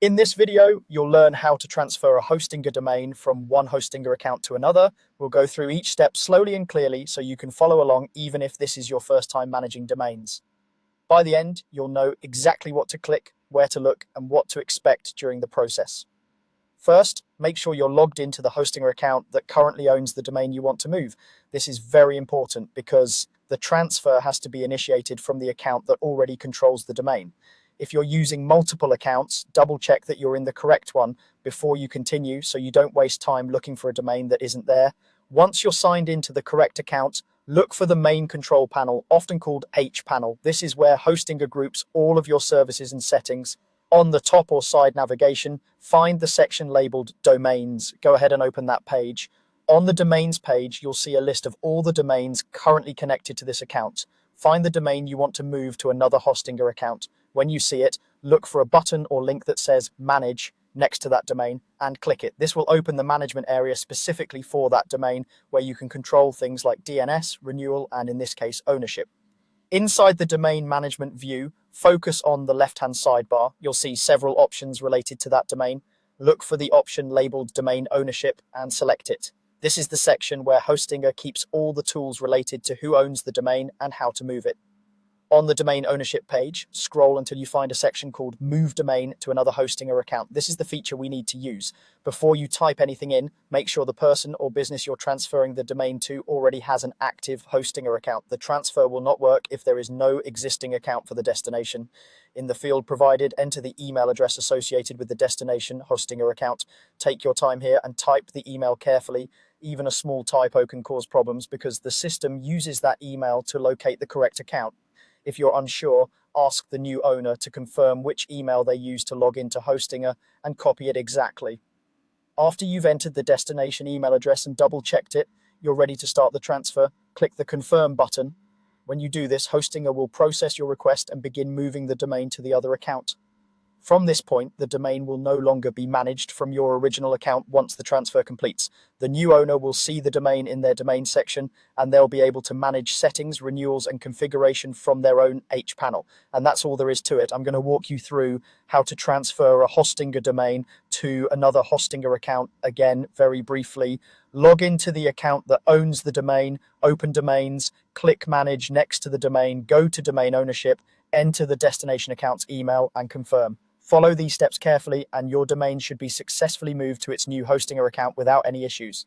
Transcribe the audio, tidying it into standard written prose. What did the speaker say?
In this video, you'll learn how to transfer a Hostinger domain from one Hostinger account to another. We'll go through each step slowly and clearly so you can follow along even if this is your first time managing domains. By the end, you'll know exactly what to click, where to look, and what to expect during the process. First, make sure you're logged into the Hostinger account that currently owns the domain you want to move. This is very important because the transfer has to be initiated from the account that already controls the domain. If you're using multiple accounts, double check that you're in the correct one before you continue so you don't waste time looking for a domain that isn't there. Once you're signed into the correct account, look for the main control panel, often called H panel. This is where Hostinger groups all of your services and settings. On the top or side navigation, find the section labeled Domains. Go ahead and open that page. On the Domains page, you'll see a list of all the domains currently connected to this account. Find the domain you want to move to another Hostinger account. When you see it, look for a button or link that says Manage next to that domain and click it. This will open the management area specifically for that domain where you can control things like DNS, renewal, and in this case, ownership. Inside the domain management view, focus on the left-hand sidebar. You'll see several options related to that domain. Look for the option labeled Domain Ownership and select it. This is the section where Hostinger keeps all the tools related to who owns the domain and how to move it. On the domain ownership page, scroll until you find a section called Move Domain to another Hostinger account. This is the feature we need to use. Before you type anything in, make sure the person or business you're transferring the domain to already has an active Hostinger account. The transfer will not work if there is no existing account for the destination. In the field provided, enter the email address associated with the destination Hostinger account. Take your time here and type the email carefully. Even a small typo can cause problems because the system uses that email to locate the correct account. If you're unsure, ask the new owner to confirm which email they use to log into Hostinger and copy it exactly. After you've entered the destination email address and double-checked it, you're ready to start the transfer. Click the Confirm button. When you do this, Hostinger will process your request and begin moving the domain to the other account. From this point, the domain will no longer be managed from your original account once the transfer completes. The new owner will see the domain in their domain section, and they'll be able to manage settings, renewals, and configuration from their own H panel. And that's all there is to it. I'm going to walk you through how to transfer a Hostinger domain to another Hostinger account again very briefly. Log into the account that owns the domain, open domains, click Manage next to the domain, go to Domain Ownership, enter the destination account's email, and confirm. Follow these steps carefully and your domain should be successfully moved to its new Hostinger account without any issues.